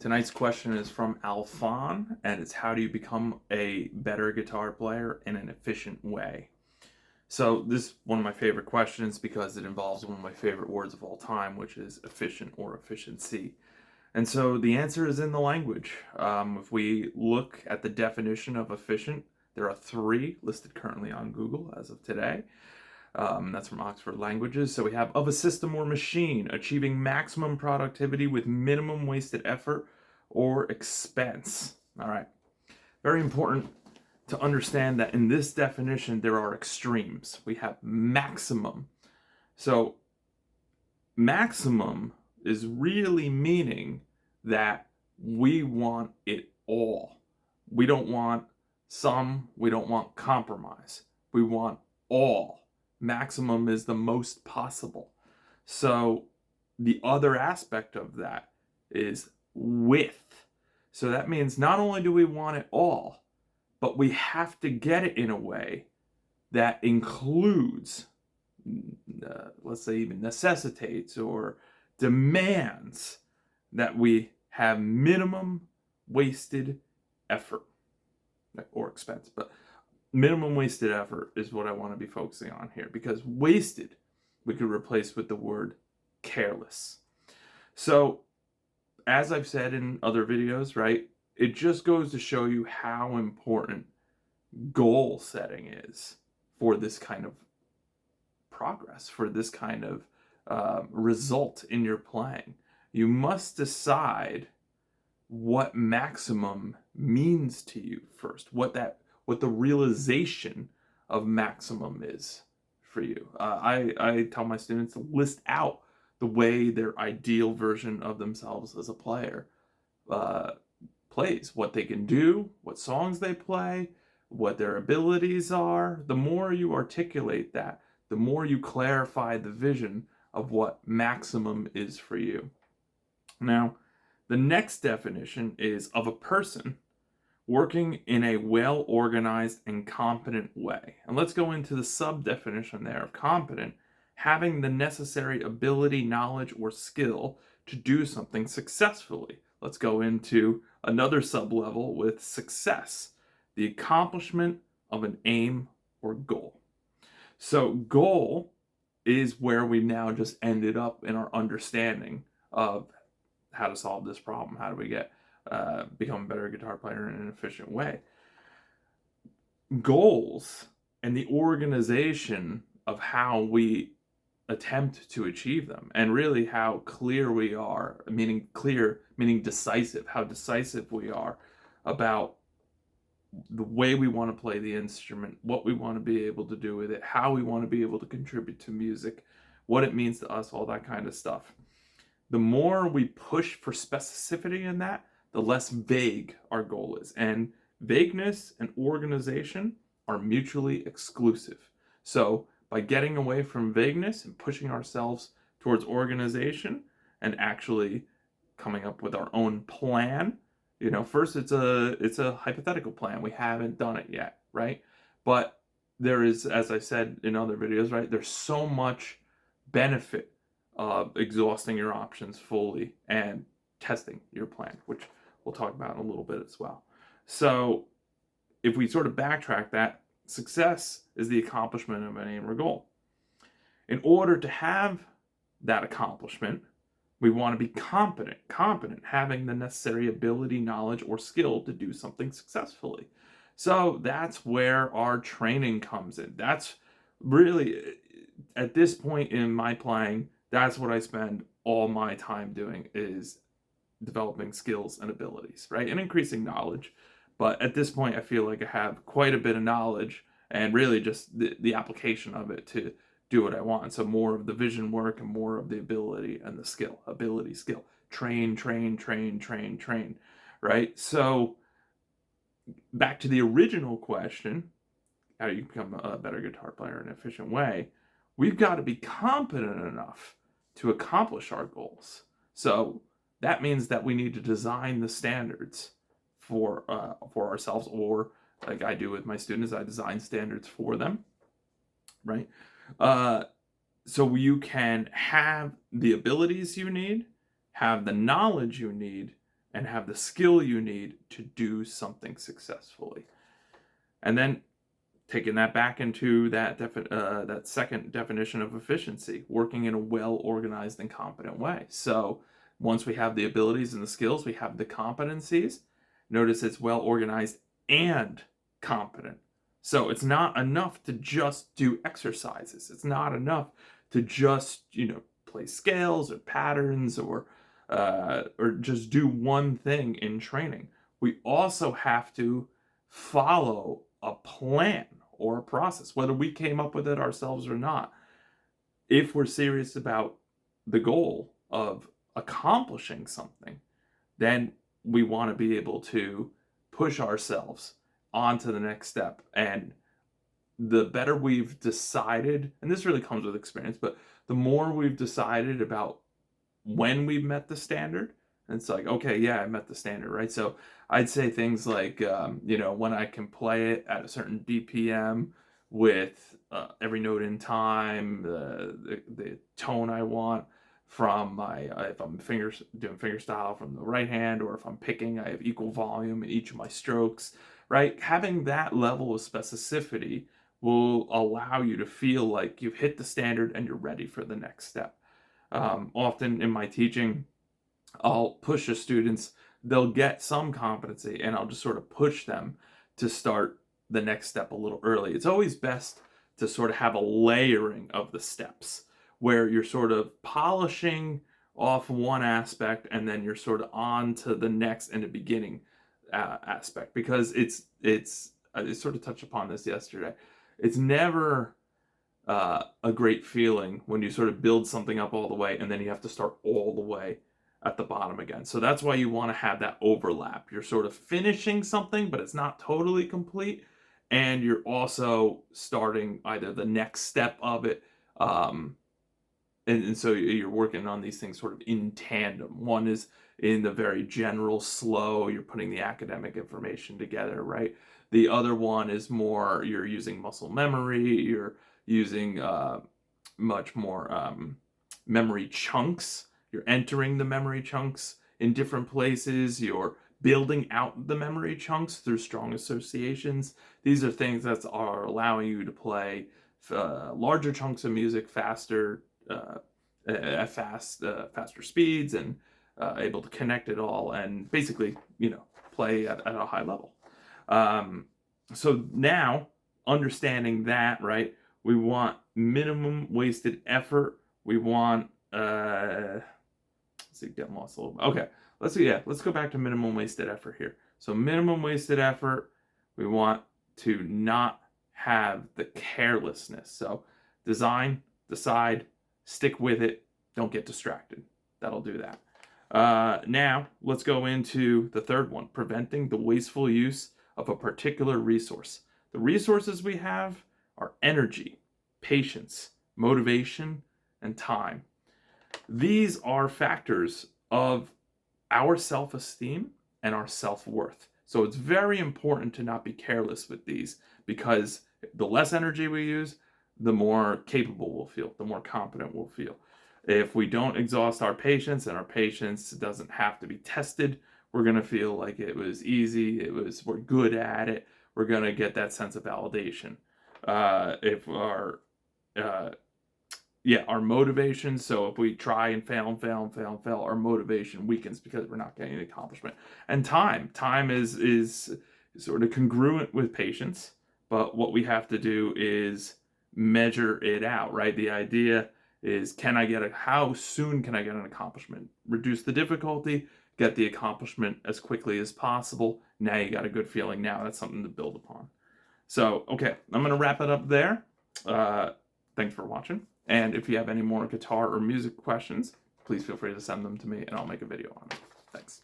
Tonight's question is from Alfon, and it's how do you become a better guitar player in an efficient way? So, this is one of my favorite questions because it involves one of my favorite words of all time, which is efficient or efficiency. And so the answer is in the language. If we look at the definition of efficient, there are three listed currently on Google as of today. That's from Oxford Languages. So we have of a system or machine achieving maximum productivity with minimum wasted effort or expense. All right. Very important to understand that in this definition, there are extremes. We have maximum. So maximum is really meaning that we want it all. We don't want some, we don't want compromise. We want all. Maximum is the most possible. So the other aspect of that is width. So that means not only do we want it all, but we have to get it in a way that includes, let's say, even necessitates or demands that we have minimum wasted effort or expense. But minimum wasted effort is what I want to be focusing on here, because wasted we could replace with the word careless. So, as I've said in other videos, right, it just goes to show you how important goal setting is for this kind of progress, for this kind of result in your playing. You must decide what maximum means to you first, what the realization of maximum is for you. I tell my students to list out the way their ideal version of themselves as a player plays, what they can do, what songs they play, what their abilities are. The more you articulate that, the more you clarify the vision of what maximum is for you. Now, the next definition is of a person working in a well-organized and competent way. And let's go into the sub-definition there of competent, having the necessary ability, knowledge, or skill to do something successfully. Let's go into another sub-level with success, the accomplishment of an aim or goal. So goal is where we now just ended up in our understanding of how to solve this problem. How do we become a better guitar player in an efficient way? Goals and the organization of how we attempt to achieve them, and really how clear we are, meaning clear, meaning decisive, how decisive we are about the way we want to play the instrument, what we want to be able to do with it, how we want to be able to contribute to music, what it means to us, all that kind of stuff. The more we push for specificity in that, the less vague our goal is. And vagueness and organization are mutually exclusive. So by getting away from vagueness and pushing ourselves towards organization and actually coming up with our own plan, first it's a hypothetical plan. We haven't done it yet, right? But there is, as I said in other videos, right, there's so much benefit of exhausting your options fully and testing your plan, which we'll talk about in a little bit as well. So if we sort of backtrack that, success is the accomplishment of an aim or goal. In order to have that accomplishment, we want to be competent, having the necessary ability, knowledge, or skill to do something successfully. So that's where our training comes in. That's really, at this point in my playing, that's what I spend all my time doing, is developing skills and abilities, right? And increasing knowledge. But at this point, I feel like I have quite a bit of knowledge and really just the application of it to do what I want. So more of the vision work and more of the ability and the skill, skill. Train, right? So back to the original question, how do you become a better guitar player in an efficient way? We've got to be competent enough to accomplish our goals. So that means that we need to design the standards for ourselves, or like I do with my students, I design standards for them, right? So you can have the abilities you need, have the knowledge you need, and have the skill you need to do something successfully. And then taking that back into that second definition of efficiency, working in a well-organized and competent way. So once we have the abilities and the skills, we have the competencies. Notice it's well-organized and competent. So it's not enough to just do exercises. It's not enough to just, play scales or patterns or just do one thing in training. We also have to follow a plan or a process, whether we came up with it ourselves or not. If we're serious about the goal of accomplishing something, then we want to be able to push ourselves onto the next step. And the better we've decided, and this really comes with experience, but the more we've decided about when we've met the standard, and it's like, okay, yeah, I met the standard, right? So I'd say things like, when I can play it at a certain BPM with every note in time, the tone I want from if I'm doing finger style from the right hand, or if I'm picking, I have equal volume in each of my strokes, right? Having that level of specificity will allow you to feel like you've hit the standard and you're ready for the next step. Often in my teaching, I'll push the students, they'll get some competency, and I'll just sort of push them to start the next step a little early. It's always best to sort of have a layering of the steps where you're sort of polishing off one aspect and then you're sort of on to the next in the beginning aspect, because I sort of touched upon this yesterday. It's never a great feeling when you sort of build something up all the way and then you have to start all the way at the bottom again. So that's why you want to have that overlap. You're sort of finishing something, but it's not totally complete. And you're also starting either the next step of it. And so you're working on these things sort of in tandem. One is in the very general slow, you're putting the academic information together, right? The other one is more, you're using muscle memory, you're using much more memory chunks. You're entering the memory chunks in different places. You're building out the memory chunks through strong associations. These are things that are allowing you to play larger chunks of music faster, at faster speeds, and able to connect it all, and basically, play at a high level. So now, understanding that, right, we want minimum wasted effort. We want, let's see, get lost a little bit. Okay, let's go back to minimum wasted effort here. So minimum wasted effort, we want to not have the carelessness. So design, decide, stick with it, don't get distracted. That'll do that. Now, let's go into the third one, preventing the wasteful use of a particular resource. The resources we have are energy, patience, motivation, and time. These are factors of our self-esteem and our self-worth. So it's very important to not be careless with these, because the less energy we use, the more capable we'll feel, the more competent we'll feel. If we don't exhaust our patience, and our patience doesn't have to be tested, we're going to feel like it was easy, we're good at it, we're going to get that sense of validation. If our motivation, so if we try and fail, our motivation weakens because we're not getting the accomplishment. And time is sort of congruent with patience, but what we have to do is measure it out, right? The idea is, how soon can I get an accomplishment? Reduce the difficulty, get the accomplishment as quickly as possible. Now you got a good feeling. Now that's something to build upon. So, okay, I'm going to wrap it up there. Thanks for watching. And if you have any more guitar or music questions, please feel free to send them to me and I'll make a video on it. Thanks.